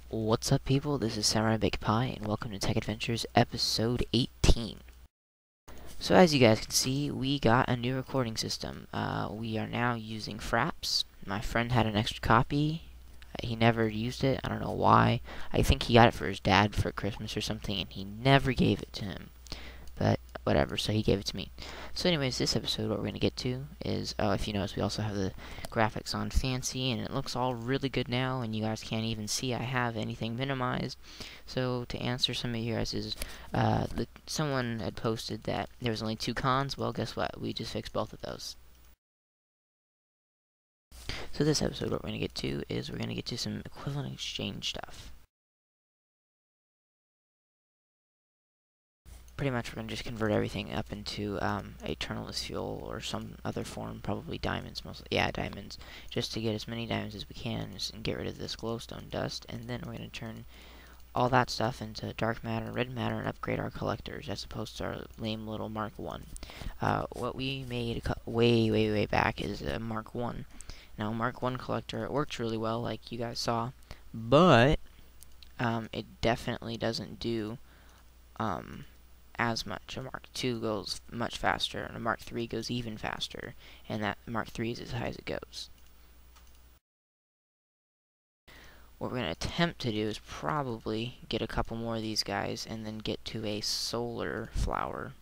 What's up, people? This is Samurai Bake Pie, and welcome to Tech Adventures episode 18. So as you guys can see, we got a new recording system. We are now using Fraps. My friend had an extra copy. He never used it. I don't know why. I think he got it for his dad for Christmas or something, and he never gave it to him. But whatever, so he gave it to me. So anyways, this episode, what we're going to get to is, if you notice, we also have the graphics on fancy, and it looks all really good now, and you guys can't even see I have anything minimized. So to answer some of you guys' someone had posted that there was only 2 cons. Well, guess what? We just fixed both of those. So this episode, what we're going to get to is we're going to get to some equivalent exchange stuff. Pretty much we're going to just convert everything up into eternalist fuel or some other form, probably diamonds mostly. Yeah, diamonds, just to get as many diamonds as we can and get rid of this glowstone dust. And then we're going to turn all that stuff into dark matter, red matter, and upgrade our collectors as opposed to our lame little Mark 1. What we made way back is a Mark 1. Now, Mark 1 collector, it works really well like you guys saw, but it definitely doesn't do as much. A Mark II goes much faster, and a Mark III goes even faster, and that Mark III is as high as it goes. What we're going to attempt to do is probably get a couple more of these guys, and then get to a solar flower.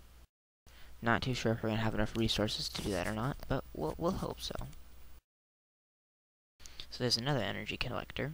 Not too sure if we're going to have enough resources to do that or not, but we'll hope so. So there's another energy collector.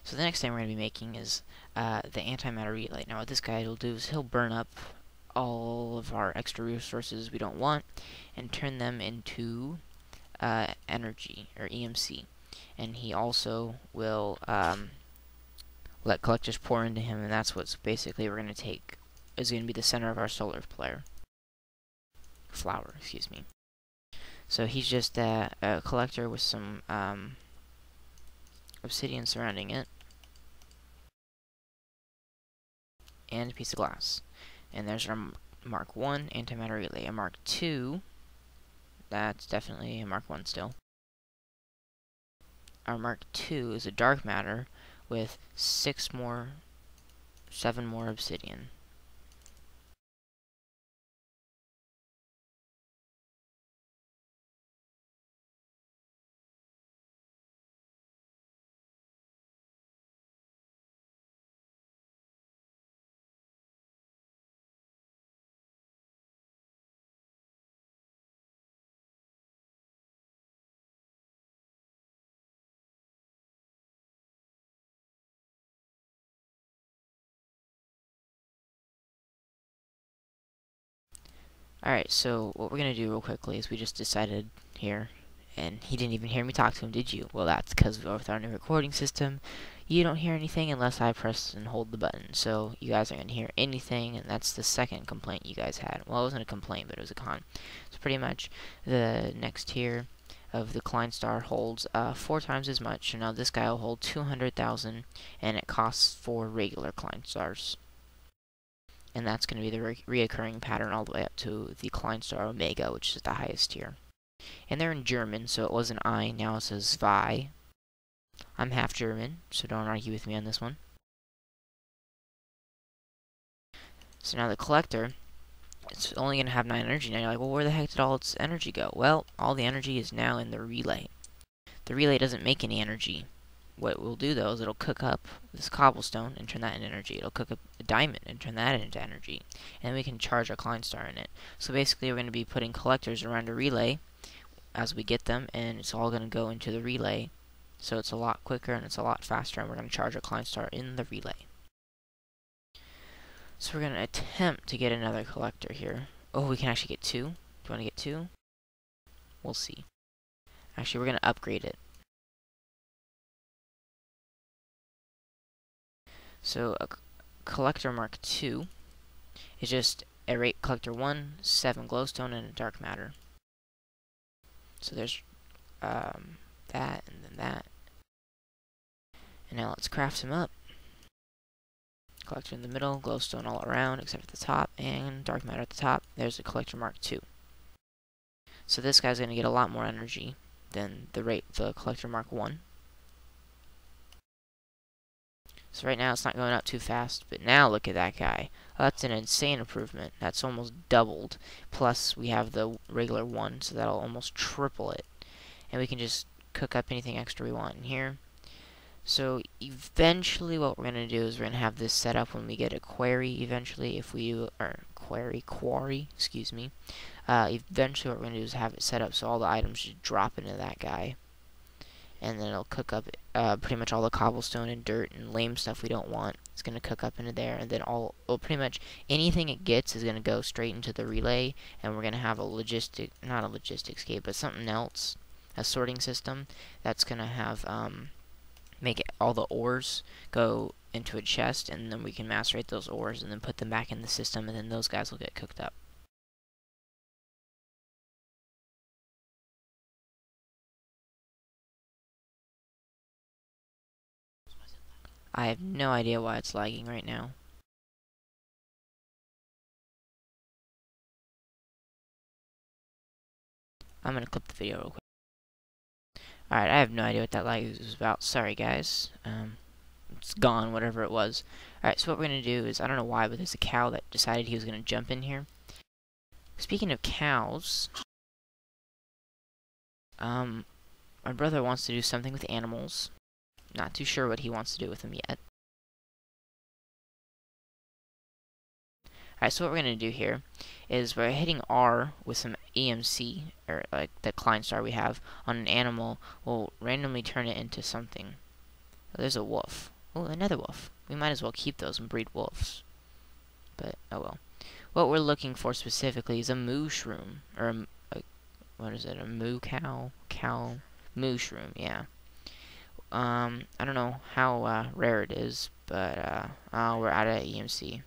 So the next thing we're going to be making is the antimatter relay. Now what this guy will do is he'll burn up all of our extra resources we don't want and turn them into energy, or EMC. And he also will let collectors pour into him, and that's what's basically we're going to take, is going to be the center of our solar flower, excuse me. So he's just a collector with some obsidian surrounding it, and a piece of glass. And there's our Mark 1 antimatter relay. A Mark 2, that's definitely a Mark 1 still. Our Mark 2 is a dark matter with 7 more obsidian. Alright, so what we're going to do real quickly is we just decided here, and he didn't even hear me talk to him, did you? Well, that's because with our new recording system, you don't hear anything unless I press and hold the button. So you guys aren't going to hear anything, and that's the second complaint you guys had. Well, it wasn't a complaint, but it was a con. So pretty much the next tier of the Klein Star holds 4 times as much. So now this guy will hold 200,000, and it costs 4 regular Klein Stars. And that's going to be the reoccurring pattern all the way up to the Klein Star Omega, which is the highest tier. And they're in German, so it was an I, now it says Zwei. I'm half German, so don't argue with me on this one. So now the collector, it's only going to have 9 energy. Now you're like, well, where the heck did all its energy go? Well, all the energy is now in the relay. The relay doesn't make any energy. What we'll do, though, is it'll cook up this cobblestone and turn that into energy. It'll cook up a diamond and turn that into energy. And then we can charge our Klein Star in it. So basically, we're going to be putting collectors around a relay as we get them, and it's all going to go into the relay. So it's a lot quicker and it's a lot faster, and we're going to charge our Klein Star in the relay. So we're going to attempt to get another collector here. Oh, we can actually get 2. Do you want to get 2? We'll see. Actually, we're going to upgrade it. So a collector Mark 2 is just a rate collector 1, 7 glowstone, and a dark matter. So there's that, and then that. And now let's craft him up. Collector in the middle, glowstone all around except at the top, and dark matter at the top. There's a collector mark 2. So this guy's going to get a lot more energy than the collector mark 1. So right now it's not going up too fast, but now look at that guy. Oh, that's an insane improvement. That's almost doubled. Plus we have the regular 1, so that'll almost triple it. And we can just cook up anything extra we want in here. So eventually what we're going to do is we're going to have this set up when we get a quarry eventually, if we, or quarry, excuse me. Eventually what we're going to do is have it set up so all the items just drop into that guy. And then it'll cook up pretty much all the cobblestone and dirt and lame stuff we don't want. It's going to cook up into there, and then pretty much anything it gets is going to go straight into the relay, and we're going to have a not a logistics gate, but something else, a sorting system that's going to have make all the ores go into a chest, and then we can macerate those ores and then put them back in the system, and then those guys will get cooked up. I have no idea why it's lagging right now. I'm gonna clip the video real quick. Alright, I have no idea what that lag is about. Sorry, guys. It's gone, whatever it was. Alright, so what we're gonna do is, I don't know why, but there's a cow that decided he was gonna jump in here. Speaking of cows, my brother wants to do something with animals. Not too sure what he wants to do with them yet. Alright, so what we're going to do here is we're hitting R with some EMC, or like the Klein star we have, on an animal. We'll randomly turn it into something. Oh, there's a wolf. Oh, another wolf. We might as well keep those and breed wolves. But, oh well. What we're looking for specifically is a MOO-SHROOM, or what is it, a moo cow? MOO-SHROOM, yeah. I don't know how rare it is, but we're out of EMC.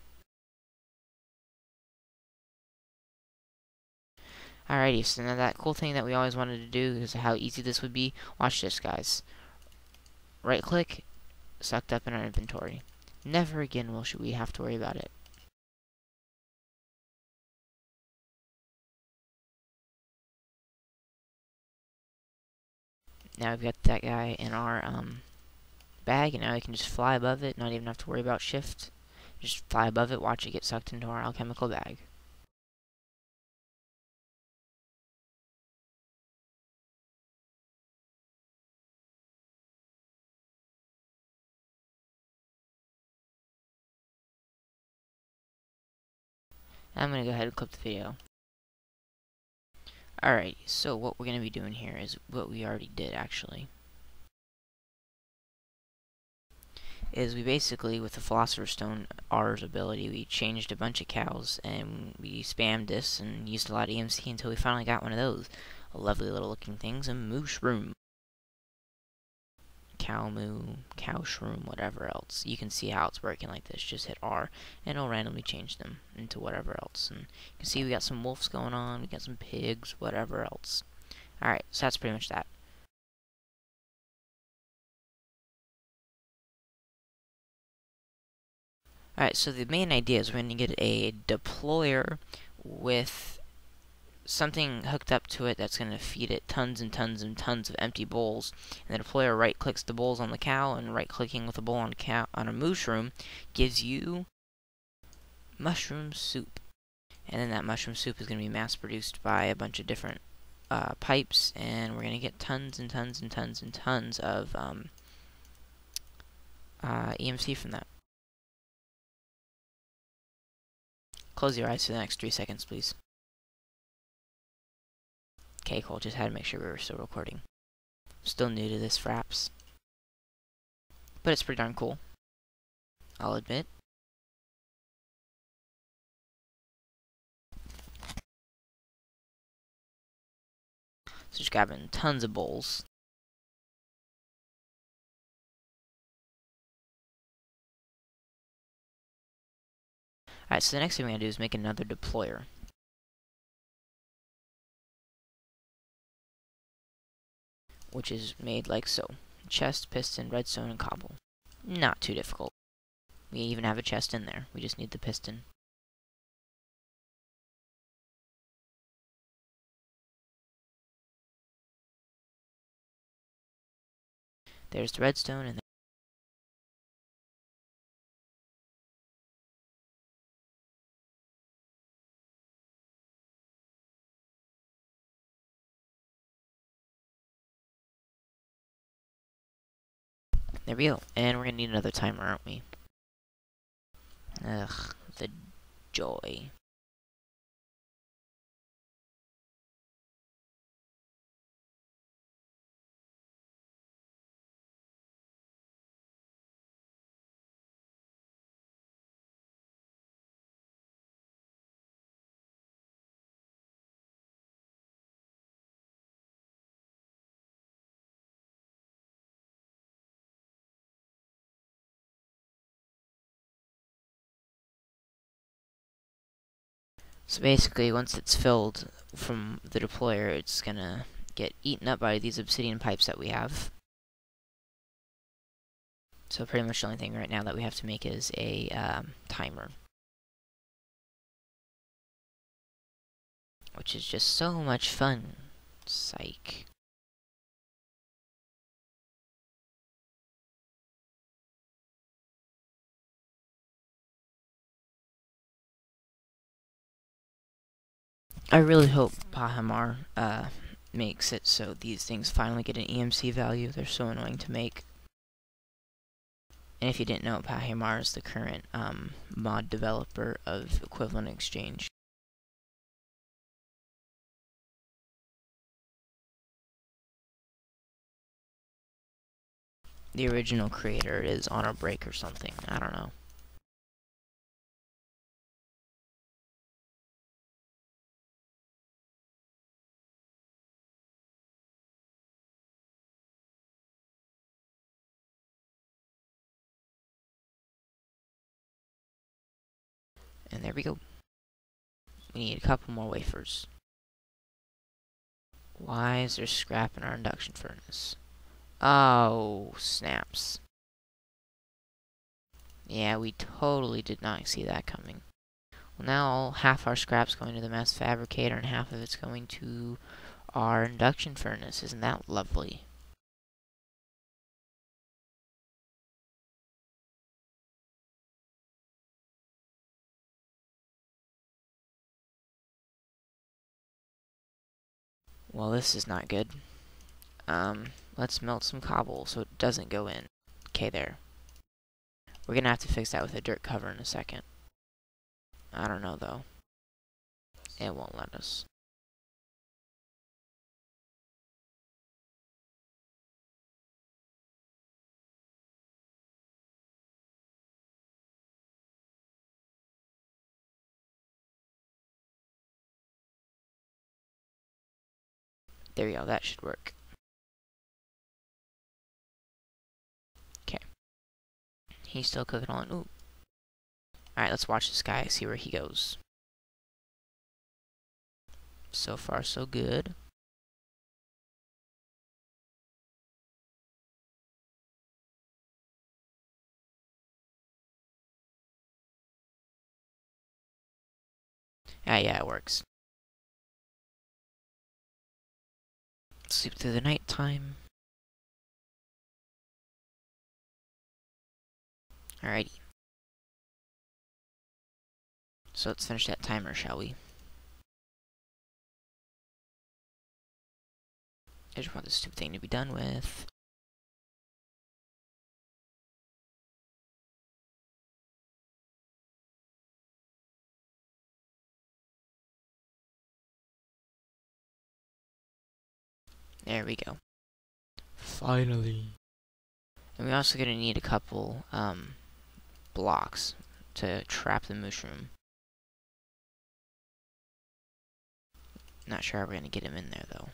Alrighty, so now that cool thing that we always wanted to do is how easy this would be. Watch this, guys. Right click, sucked up in our inventory. Never again should we have to worry about it. Now we've got that guy in our bag, and now we can just fly above it, not even have to worry about shift. Just fly above it, watch it get sucked into our alchemical bag. I'm going to go ahead and clip the video. Alright, so what we're going to be doing here is what we already did, actually. Is we basically, with the Philosopher's Stone R's ability, we changed a bunch of cows, and we spammed this and used a lot of EMC until we finally got one of those. A lovely little looking things, a MOO-SHROOM. Cow moo, cow shroom, whatever else. You can see how it's working like this. Just hit R, and it'll randomly change them into whatever else. And you can see we got some wolves going on, we got some pigs, whatever else. Alright, so that's pretty much that. Alright, so the main idea is we're going to get a deployer with something hooked up to it that's going to feed it tons and tons and tons of empty bowls. And the deployer right clicks the bowls on the cow, and right clicking with a bowl on a MOO-SHROOM gives you mushroom soup. And then that mushroom soup is going to be mass produced by a bunch of different pipes, and we're going to get tons and tons and tons and tons of EMC from that. Close your eyes for the next 3 seconds, please. Okay, cool. Just had to make sure we were still recording. Still new to this, fraps. But it's pretty darn cool, I'll admit. So just grabbing tons of bowls. Alright, so the next thing we're going to do is make another deployer. which is made like so. Chest, piston, redstone, and cobble. Not too difficult. We even have a chest in there. We just need the piston. There's the redstone, and there we go. And we're gonna need another timer, aren't we? Ugh, the joy. So basically, once it's filled from the deployer, it's gonna get eaten up by these obsidian pipes that we have. So pretty much the only thing right now that we have to make is a timer. Which is just so much fun. Psych. I really hope Pahamar makes it so these things finally get an EMC value. They're so annoying to make. And if you didn't know, Pahamar is the current mod developer of Equivalent Exchange. The original creator is on a break or something. I don't know. And there we go. We need a couple more wafers. Why is there scrap in our induction furnace? Oh, snaps. Yeah, we totally did not see that coming. Well, now half our scrap's going to the mass fabricator and half of it's going to our induction furnace. Isn't that lovely? Well, this is not good. Let's melt some cobble so it doesn't go in. Okay, there. We're gonna have to fix that with a dirt cover in a second. I don't know, though. It won't let us. There we go, that should work. Okay. He's still cooking on. Ooh. Alright, let's watch this guy, see where he goes. So far, so good. Ah, yeah, it works. Sleep through the night time. Alrighty. So let's finish that timer, shall we? I just want this stupid thing to be done with. There we go. Finally. And we're also gonna need a couple, blocks to trap the MOO-SHROOM. Not sure how we're gonna get him in there, though.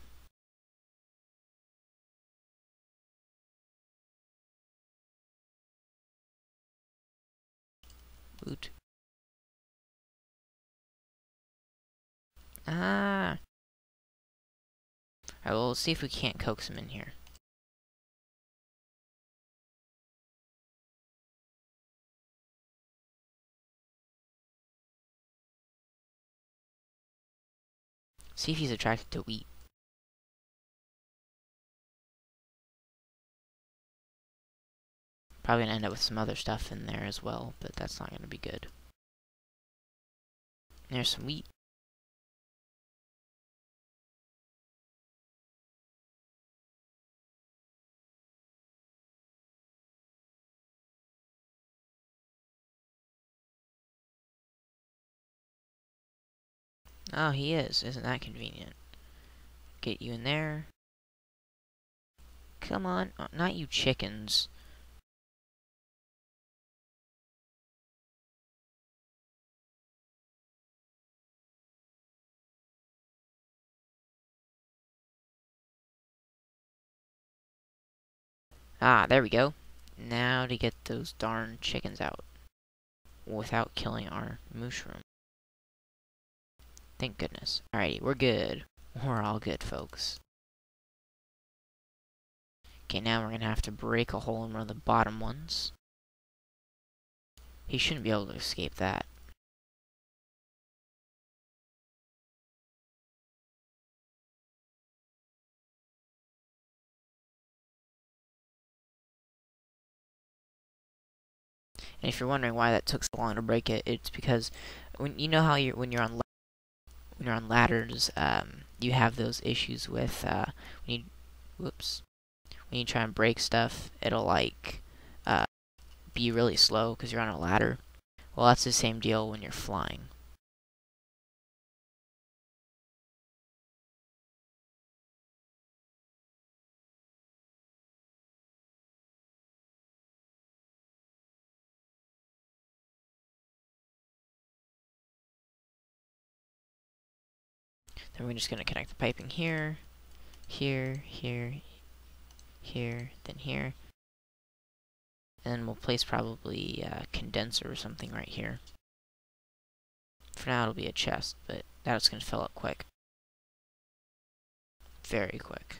Boot. Ah! Alright, well, let's see if we can't coax him in here. See if he's attracted to wheat. Probably gonna end up with some other stuff in there as well, but that's not gonna be good. There's some wheat. Oh, he is. Isn't that convenient? Get you in there. Come on. Oh, not you chickens. Ah, there we go. Now to get those darn chickens out without killing our MOO-SHROOM. Thank goodness. Alrighty, we're good. We're all good, folks. Okay, now we're gonna have to break a hole in one of the bottom ones. He shouldn't be able to escape that. And if you're wondering why that took so long to break it, it's because when you know how when you're on ladders, you have those issues with when you try and break stuff, it'll like be really slow because you're on a ladder. Well, that's the same deal when you're flying. Then we're just gonna connect the piping here, here, here, here, then here. And then we'll place probably a condenser or something right here. For now it'll be a chest, but that's gonna fill up quick. Very quick.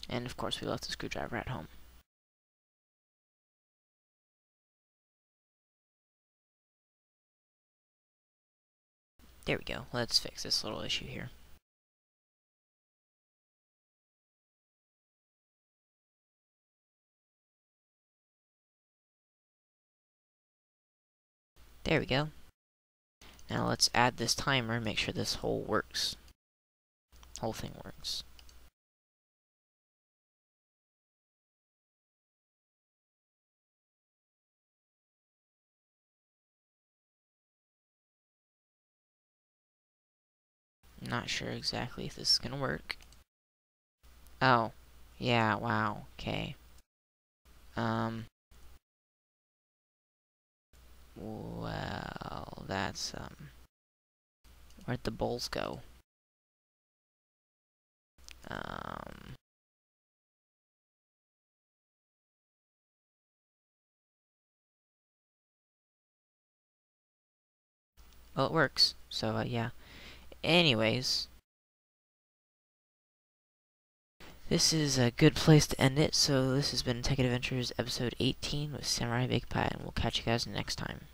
And of course we left the screwdriver at home. There we go. Let's fix this little issue here. There we go. Now let's add this timer and make sure this whole thing works. I'm not sure exactly if this is gonna work. Oh, yeah, wow, okay. Well, that's, where'd the bowls go? Well, it works, so, yeah. Anyways, this is a good place to end it, so this has been Tekkit Adventures episode 18 with Samurai Big Pie, and we'll catch you guys next time.